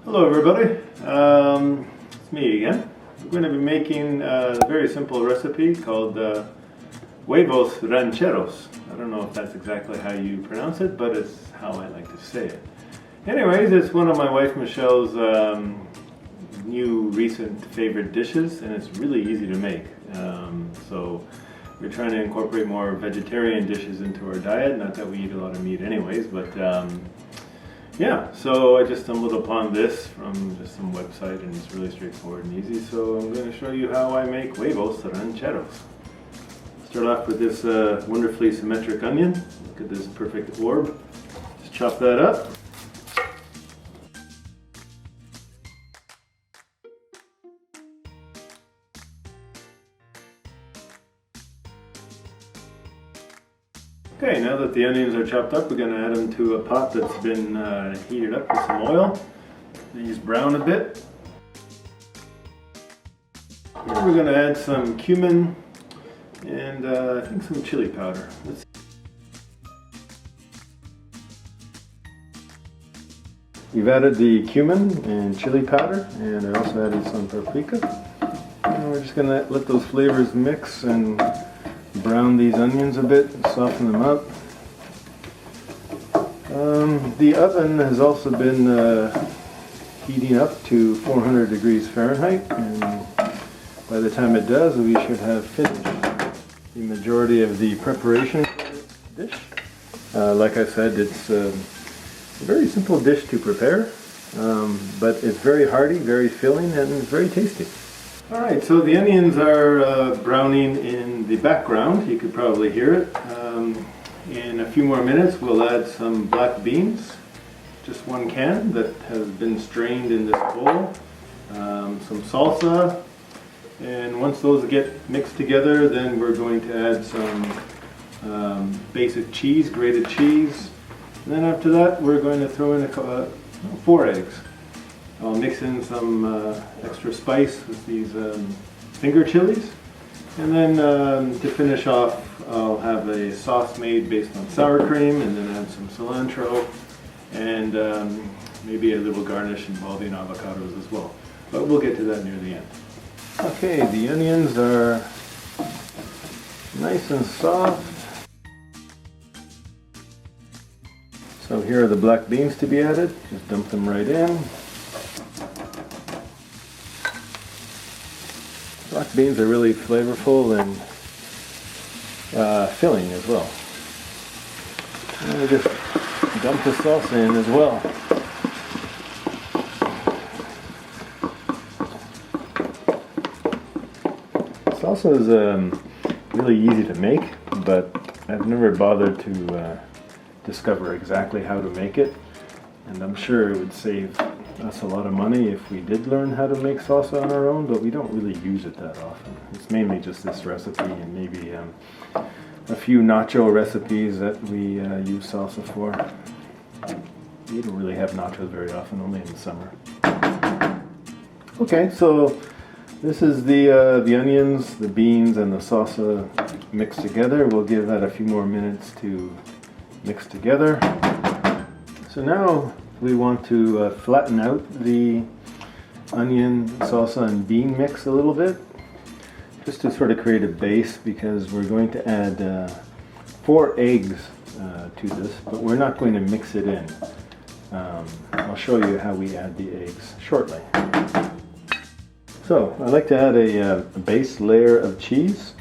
Hello everybody, it's me again. We're going to be making a very simple recipe called huevos rancheros. I don't know if that's exactly how you pronounce it, but it's how I like to say it. Anyways, it's one of my wife Michelle's new recent favorite dishes, and it's really easy to make. So we're trying to incorporate more vegetarian dishes into our diet, not that we eat a lot of meat anyways, but yeah, so I just stumbled upon this from just some website, and it's really straightforward and easy. So I'm going to show you how I make huevos rancheros. Start off with this wonderfully symmetric onion. Look at this perfect orb. Just chop that up. Okay, now that the onions are chopped up, we're going to add them to a pot that's been heated up with some oil. These brown a bit. Here we're going to add some cumin and I think some chili powder. We've added the cumin and chili powder, and I also added some paprika. And we're just going to let those flavors mix and brown these onions a bit, soften them up. The oven has also been heating up to 400 degrees Fahrenheit, and by the time it does, we should have finished the majority of the preparation for this dish. Like I said, it's a very simple dish to prepare, but it's very hearty, very filling, and very tasty. Alright, so the onions are browning in the background. You could probably hear it. In a few more minutes we'll add some black beans, just 1 can that has been strained in this bowl, some salsa, and once those get mixed together, then we're going to add some basic cheese, grated cheese, and then after that we're going to throw in 4 eggs. I'll mix in some extra spice with these finger chilies, and then to finish off I'll have a sauce made based on sour cream, and then add some cilantro and maybe a little garnish involving avocados as well, but we'll get to that near the end. Okay, the onions are nice and soft. So here are the black beans to be added. Just dump them right in. Black beans are really flavorful and filling as well. And we just dump the salsa in as well. Salsa is really easy to make, but I've never bothered to discover exactly how to make it, and I'm sure it would save us a lot of money if we did learn how to make salsa on our own, but we don't really use it that often. It's mainly just this recipe and maybe a few nacho recipes that we use salsa for. We don't really have nachos very often, only in the summer. Okay, so this is the onions, the beans, and the salsa mixed together. We'll give that a few more minutes to mix together. So now we want to flatten out the onion, salsa, and bean mix a little bit, just to sort of create a base, because we're going to add 4 eggs to this, but we're not going to mix it in. I'll show you how we add the eggs shortly. So I like to add a base layer of cheese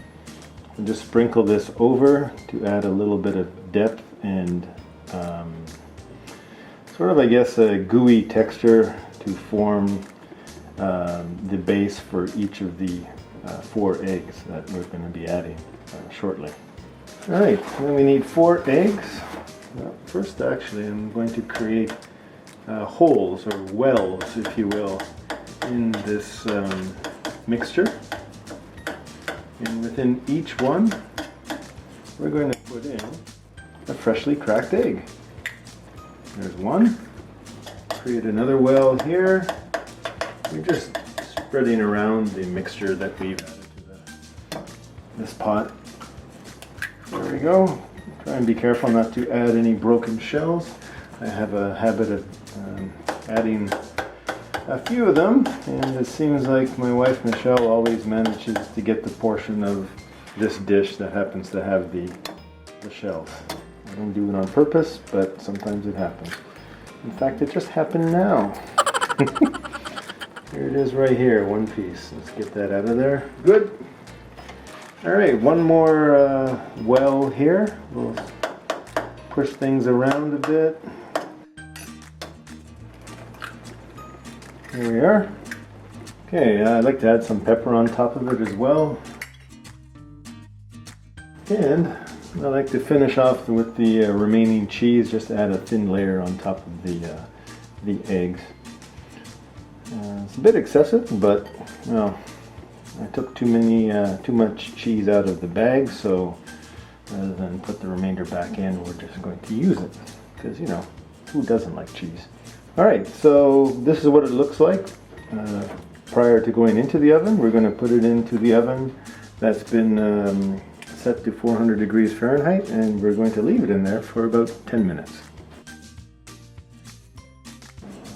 and just sprinkle this over to add a little bit of depth and sort of, I guess, a gooey texture to form the base for each of the 4 eggs that we're going to be adding shortly. Alright, then we need 4 eggs. First, actually, I'm going to create holes, or wells, if you will, in this mixture. And within each one, we're going to put in a freshly cracked egg. There's one. Create another well here. We're just spreading around the mixture that we've added to this pot. There we go. Try and be careful not to add any broken shells. I have a habit of adding a few of them, and it seems like my wife Michelle always manages to get the portion of this dish that happens to have the shells. I don't do it on purpose, but sometimes it happens. In fact, it just happened now. Here it is right here, one piece. Let's get that out of there. Good. All right, one more well here. We'll push things around a bit. Here we are. Okay, I'd like to add some pepper on top of it as well. And I like to finish off with the remaining cheese, just to add a thin layer on top of the eggs. It's a bit excessive, but well, I took too much cheese out of the bag, so rather than put the remainder back in, we're just going to use it because, you know, who doesn't like cheese? All right, so this is what it looks like prior to going into the oven. We're going to put it into the oven that's been set to 400 degrees Fahrenheit, and we're going to leave it in there for about 10 minutes.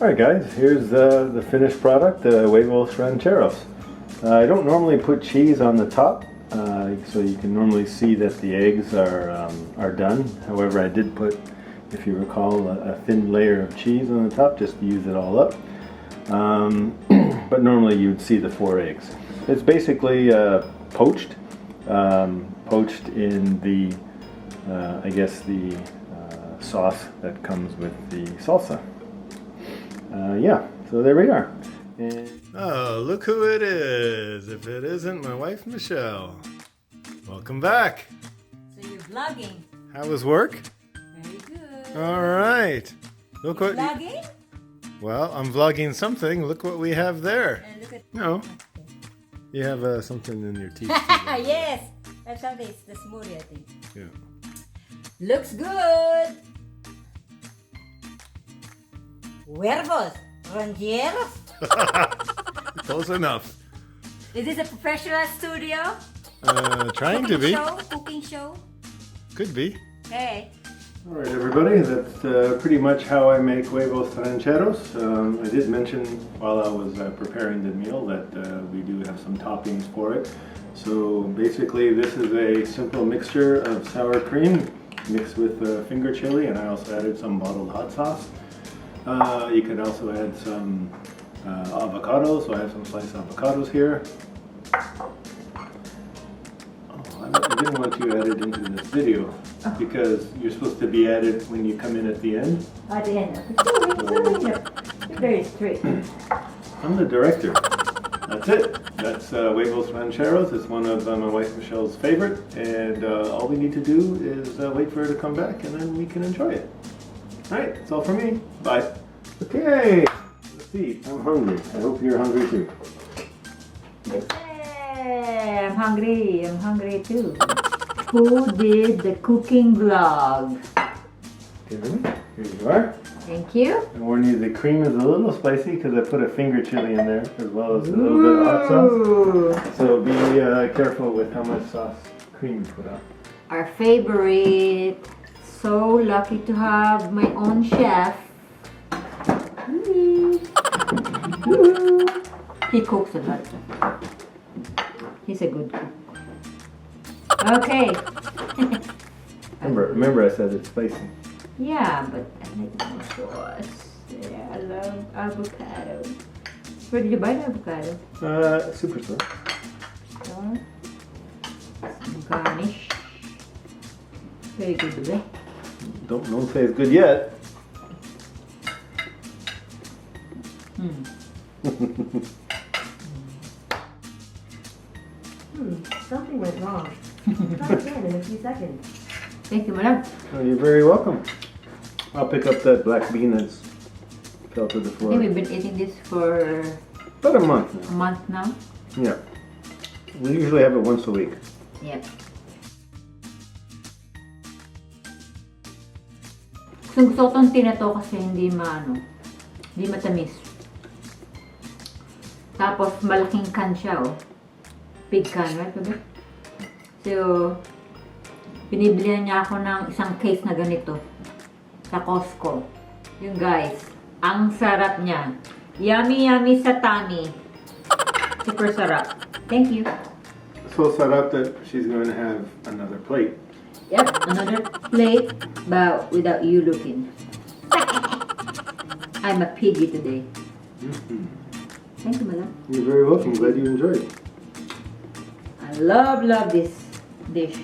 Alright guys, here's the finished product, the huevos rancheros. I don't normally put cheese on the top, so you can normally see that the eggs are done. However, I did put, if you recall, a thin layer of cheese on the top just to use it all up. But normally you'd see the 4 eggs. It's basically poached in the, I guess the sauce that comes with the salsa. Yeah, so there we are. And oh, look who it is. If it isn't my wife, Michelle. Welcome back. So you're vlogging. How was work? Very good. All right. Look what. Vlogging? Well, I'm vlogging something. Look what we have there. And look at. No. You have something in your teeth. Yes. That's how it's the smoothie, I think. Yeah. Looks good. Huevos rancheros. Close enough. Is this a professional studio? Trying to be. Cooking show? Could be. Hey. All right, everybody. That's pretty much how I make huevos rancheros. I did mention while I was preparing the meal that we do have some toppings for it. So basically, this is a simple mixture of sour cream mixed with finger chili, and I also added some bottled hot sauce. You can also add some avocados, so I have some sliced avocados here. Oh, I didn't want to add it into this video because you're supposed to be added when you come in at the end. At the end. You're very strict. I'm the director. That's it. That's huevos rancheros. It's one of my wife Michelle's favorite, and all we need to do is wait for her to come back, and then we can enjoy it. All right, that's all for me. Bye. Okay, let's eat. I'm hungry. I hope you're hungry too. Yeah, I'm hungry. I'm hungry too. Who did the cooking vlog? Okay, here you are. Thank you. I warn you, the cream is a little spicy because I put a finger chili in there as well as a little bit of hot sauce. So be careful with how much cream you put on. Our favorite. So lucky to have my own chef. He cooks a lot. He's a good cook. Okay. Remember I said it's spicy. Yeah, but I like the sauce. Yeah, I love avocado. Where did you buy the avocado? Superstore. Some garnish. Very good, baby. Don't say it's good yet. Something went wrong. Try again in a few seconds. Thank you, madam. Oh, you're very welcome. I'll pick up that black bean that's fell to the I floor. think we've been eating this for About a month now. a month now. Yeah. We usually have it once a week. Yep. Gusto ko itong tinato kasi hindi matamis. Tapos malaking can siya, oh. Big can, right? So, binibilihan niya ako ng isang case na ganito sa Costco. Yung guys, ang sarap niya. Yummy, yummy sa tummy. Super sarap. Thank you. So set up that she's going to have another plate. Yep, another plate, but without you looking. I'm a piggy today. Thank you, my love. You're very welcome. Glad you enjoyed. I love this dish.